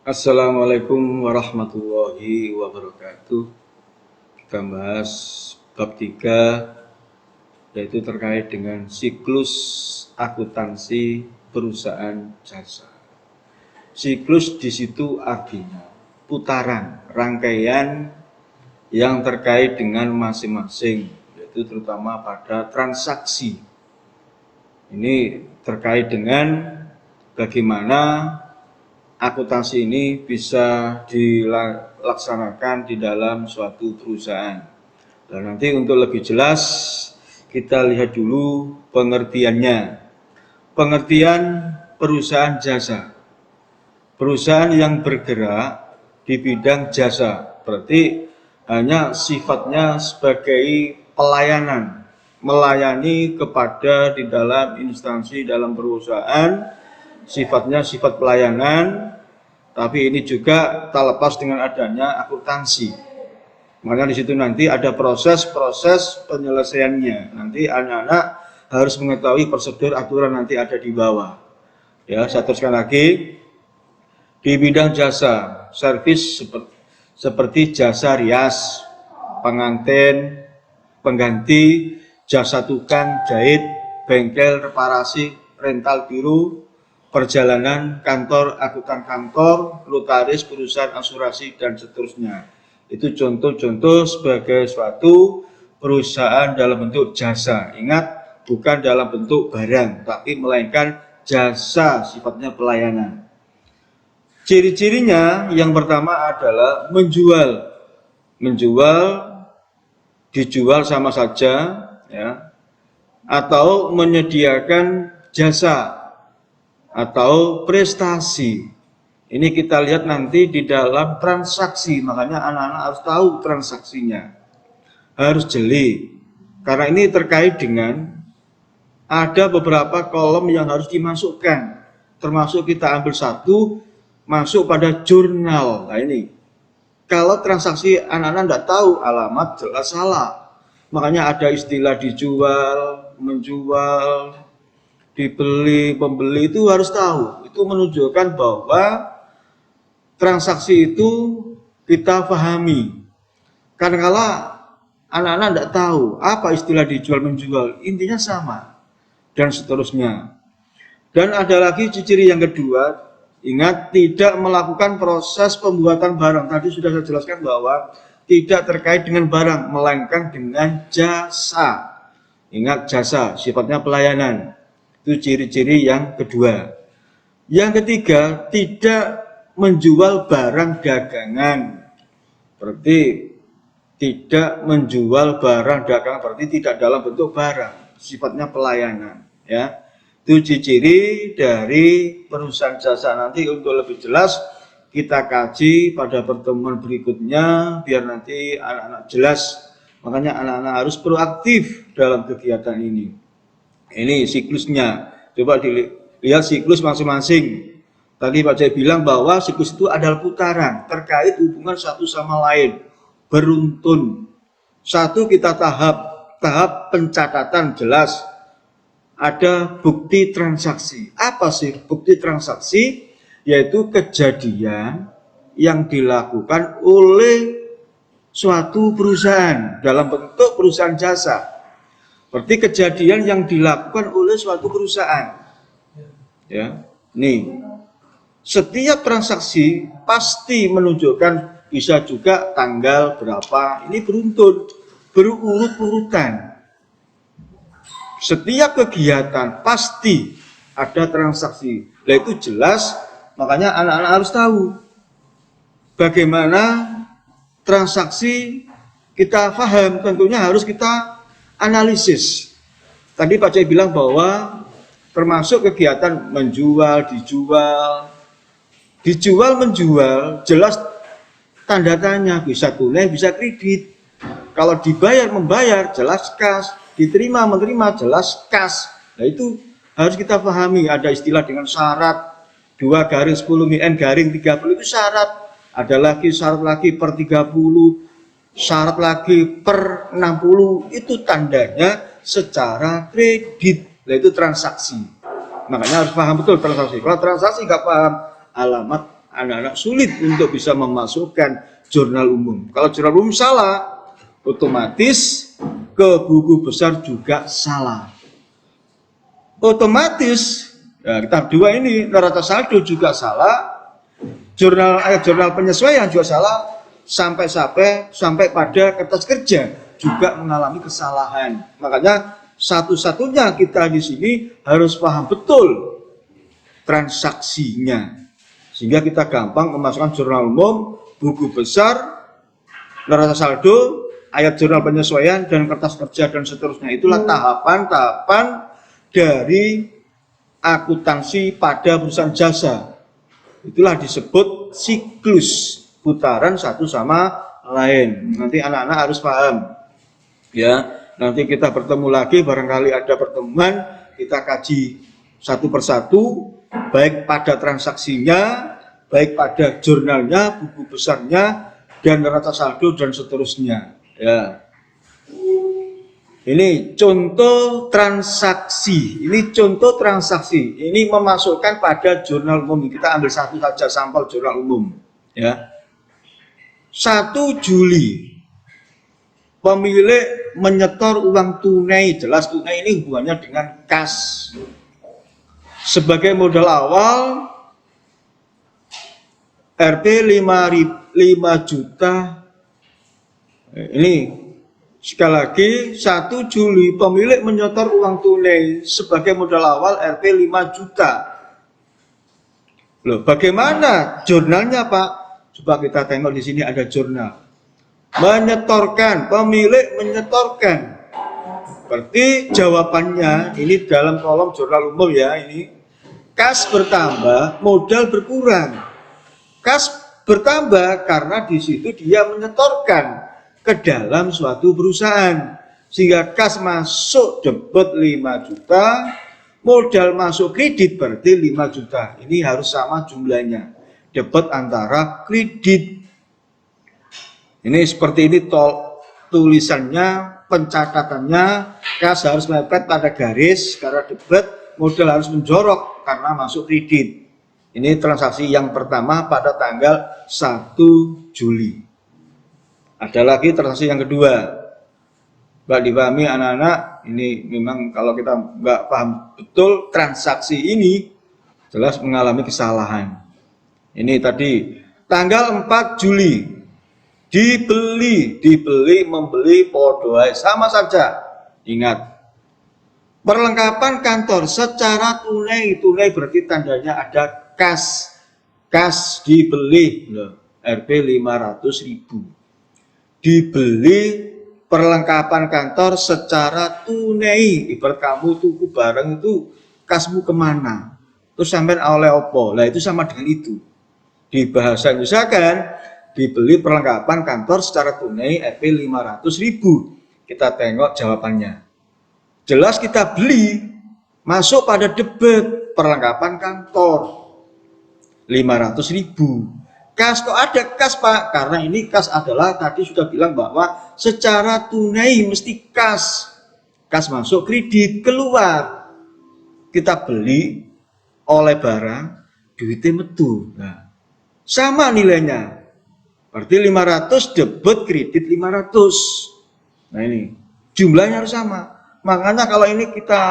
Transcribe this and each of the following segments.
Assalamualaikum warahmatullahi wabarakatuh. Kita bahas bab 3, yaitu terkait dengan siklus akuntansi perusahaan jasa. Siklus di situ artinya putaran, rangkaian yang terkait dengan masing-masing, yaitu terutama pada transaksi. Ini terkait dengan bagaimana akuntansi ini bisa dilaksanakan di dalam suatu perusahaan. Dan nanti untuk lebih jelas kita lihat dulu pengertiannya. Pengertian perusahaan jasa. Perusahaan yang bergerak di bidang jasa, berarti hanya sifatnya sebagai pelayanan, melayani kepada di dalam instansi dalam perusahaan, sifatnya sifat pelayanan, tapi ini juga tak lepas dengan adanya akuntansi. Makanya di situ nanti ada proses-proses penyelesaiannya. Nanti anak-anak harus mengetahui prosedur aturan nanti ada di bawah. Ya, saya teruskan lagi. Di bidang jasa, servis seperti jasa rias, pengantin, pengganti, jasa tukang jahit, bengkel, reparasi, rental biru, perjalanan, kantor, akuntan kantor, notaris, perusahaan asuransi, dan seterusnya. Itu contoh-contoh sebagai suatu perusahaan dalam bentuk jasa. Ingat, bukan dalam bentuk barang, tapi melainkan jasa, sifatnya pelayanan. Ciri-cirinya yang pertama adalah menjual. Menjual, dijual sama saja, ya, atau menyediakan jasa atau prestasi. Ini kita lihat nanti di dalam transaksi, makanya anak-anak harus tahu transaksinya. Harus jeli, karena ini terkait dengan ada beberapa kolom yang harus dimasukkan. Termasuk kita ambil satu, masuk pada jurnal. Nah ini, kalau transaksi anak-anak tidak tahu, alamat jelas salah. Makanya ada istilah dijual, menjual, dibeli, pembeli itu harus tahu. Itu menunjukkan bahwa transaksi itu kita pahami. Karena kalau anak-anak tidak tahu apa istilah dijual menjual, intinya sama dan seterusnya. Dan ada lagi ciri yang kedua, ingat tidak melakukan proses pembuatan barang. Tadi sudah saya jelaskan bahwa tidak terkait dengan barang, melainkan dengan jasa. Ingat, jasa sifatnya pelayanan. Itu ciri-ciri yang kedua. Yang ketiga, tidak menjual barang dagangan. Berarti tidak menjual barang dagangan, berarti tidak dalam bentuk barang, sifatnya pelayanan, ya. Itu ciri dari perusahaan jasa. Nanti untuk lebih jelas kita kaji pada pertemuan berikutnya biar nanti anak-anak jelas. Makanya anak-anak harus proaktif dalam kegiatan ini. Ini siklusnya. Coba dilihat siklus masing-masing. Tadi Pak Jai bilang bahwa siklus itu adalah putaran terkait hubungan satu sama lain, beruntun. Satu kita tahap pencatatan jelas. Ada bukti transaksi. Apa sih bukti transaksi? Yaitu kejadian yang dilakukan oleh suatu perusahaan dalam bentuk perusahaan jasa. Berarti kejadian yang dilakukan oleh suatu perusahaan. Ya, nih. Setiap transaksi pasti menunjukkan bisa juga tanggal berapa. Ini beruntun, berurut-urutan. Setiap kegiatan pasti ada transaksi. Nah itu jelas, makanya anak-anak harus tahu bagaimana transaksi kita paham. Tentunya harus kita analisis. Tadi Pak Cai bilang bahwa termasuk kegiatan menjual, dijual, menjual, jelas tanda tanya, bisa tunai, bisa kredit. Kalau dibayar, membayar, jelas kas. Diterima, menerima, jelas kas. Nah itu harus kita pahami. Ada istilah dengan syarat 2/10 itu syarat. Ada lagi syarat lagi per 30, syarat lagi per 60. Itu tandanya secara kredit. Nah itu transaksi. Makanya harus paham betul transaksi. Kalau transaksi nggak paham, alamat anak-anak sulit untuk bisa memasukkan jurnal umum. Kalau jurnal umum salah, otomatis ke buku besar juga salah. Otomatis ya, tahap 2 ini neraca saldo juga salah, jurnal penyesuaian juga salah, sampai pada kertas kerja juga mengalami kesalahan. Makanya satu-satunya kita di sini harus paham betul transaksinya, sehingga kita gampang memasukkan jurnal umum, buku besar, neraca saldo, ayat jurnal penyesuaian, dan kertas kerja, dan seterusnya. Itulah tahapan-tahapan dari akuntansi pada perusahaan jasa. Itulah disebut siklus putaran satu sama lain. Nanti anak-anak harus paham. Ya, nanti kita bertemu lagi, barangkali ada pertemuan, kita kaji satu persatu, baik pada transaksinya, baik pada jurnalnya, buku besarnya, dan neraca saldo, dan seterusnya. Ya. Ini contoh transaksi. Ini contoh transaksi. Ini memasukkan pada jurnal umum. Kita ambil satu saja sampel jurnal umum. Ya. 1 Juli. Pemilik menyetor uang tunai. Jelas tunai ini hubungannya dengan kas. Sebagai modal awal, Rp 5 juta. Ini sekali lagi, 1 Juli pemilik menyetor uang tunai sebagai modal awal Rp 5 juta. Loh, bagaimana jurnalnya, Pak? Coba kita tengok di sini ada jurnal. Menyetorkan, pemilik menyetorkan. Berarti jawabannya ini dalam kolom jurnal umum ya, ini kas bertambah, modal berkurang. Kas bertambah karena di situ dia menyetorkan ke dalam suatu perusahaan, sehingga kas masuk debit 5 juta, modal masuk kredit berarti 5 juta. Ini harus sama jumlahnya, debit antara kredit. Ini seperti ini tulisannya, pencatatannya, kas harus mepet pada garis karena debit, modal harus menjorok karena masuk kredit. Ini transaksi yang pertama pada tanggal 1 Juli. Ada lagi transaksi yang kedua. Nggak dipahami anak-anak, ini memang kalau kita nggak paham betul transaksi ini, jelas mengalami kesalahan. Ini tadi, tanggal 4 Juli, dibeli, membeli, podoai, sama saja. Ingat, perlengkapan kantor secara tunai berarti tandanya ada kas dibeli, Rp 500.000. Dibeli perlengkapan kantor secara tunai, ibarat kamu tuku barang itu kasmu kemana, terus sampai oleh opo, lah itu sama dengan itu. Di bahasa Indonesia kan dibeli perlengkapan kantor secara tunai Rp 500.000. Kita tengok jawabannya. Jelas kita beli, masuk pada debit perlengkapan kantor 500.000. Kas, kok ada kas, Pak? Karena ini kas adalah tadi sudah bilang bahwa secara tunai mesti kas. Kas masuk, kredit keluar. Kita beli oleh barang, duitnya metu. Nah, sama nilainya. Berarti 500 debit kredit 500. Nah ini jumlahnya harus sama. Makanya kalau ini kita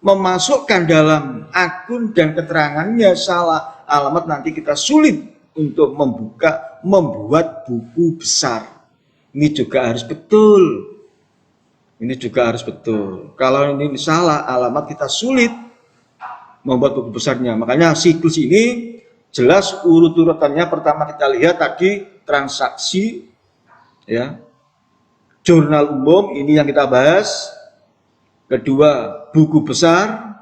memasukkan dalam akun dan keterangannya salah alamat, nanti kita sulit untuk membuat buku besar. Ini juga harus betul. Ini juga harus betul. Kalau ini salah alamat, kita sulit membuat buku besarnya. Makanya siklus ini jelas urut-urutannya. Pertama kita lihat tadi transaksi, ya, jurnal umum ini yang kita bahas. Kedua, buku besar.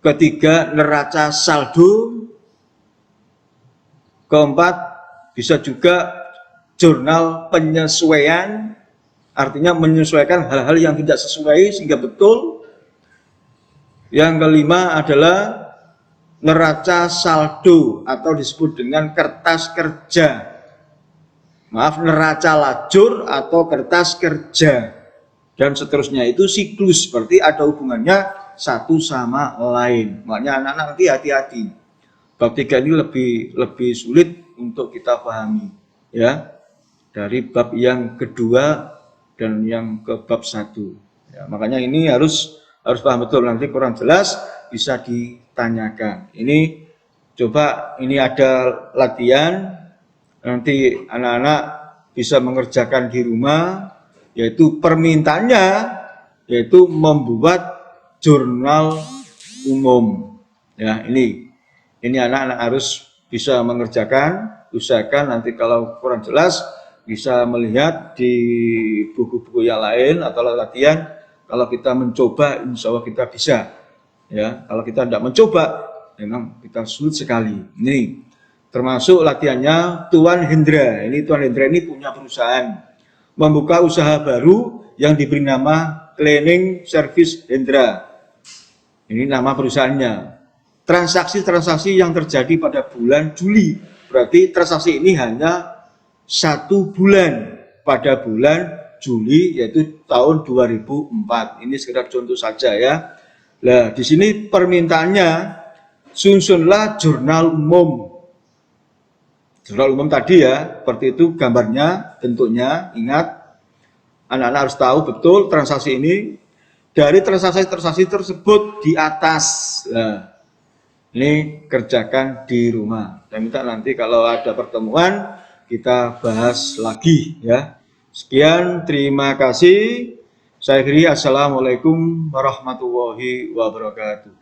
Ketiga, neraca saldo. Keempat, bisa juga jurnal penyesuaian, artinya menyesuaikan hal-hal yang tidak sesuai sehingga betul. Yang kelima adalah neraca saldo atau disebut dengan kertas kerja. Maaf, neraca lajur atau kertas kerja. Dan seterusnya itu siklus, berarti ada hubungannya satu sama lain. Makanya anak-anak nanti hati-hati. bab 3 ini lebih sulit untuk kita pahami, ya, dari bab yang kedua dan yang ke bab 1. Ya, makanya ini harus paham betul, nanti kurang jelas bisa ditanyakan. Ini coba, ini ada latihan, nanti anak-anak bisa mengerjakan di rumah, yaitu permintaannya yaitu membuat jurnal umum. Ya, ini anak-anak harus bisa mengerjakan, usahakan nanti kalau kurang jelas bisa melihat di buku-buku yang lain atau latihan. Kalau kita mencoba, insya Allah kita bisa. Ya, kalau kita tidak mencoba, memang kita sulit sekali. Ini termasuk latihannya Tuan Hendra. Ini Tuan Hendra ini punya perusahaan, membuka usaha baru yang diberi nama Cleaning Service Hendra. Ini nama perusahaannya. Transaksi-transaksi yang terjadi pada bulan Juli, berarti transaksi ini hanya 1 bulan, pada bulan Juli, yaitu tahun 2004. Ini sekedar contoh saja, ya. Nah, di sini permintaannya, susunlah jurnal umum. Jurnal umum tadi, ya, seperti itu gambarnya, bentuknya. Ingat, anak-anak harus tahu betul transaksi ini. Dari transaksi-transaksi tersebut di atas, nah, ini kerjakan di rumah. Dan minta nanti kalau ada pertemuan kita bahas lagi, ya. Sekian, terima kasih. Saya akhiri, assalamualaikum warahmatullahi wabarakatuh.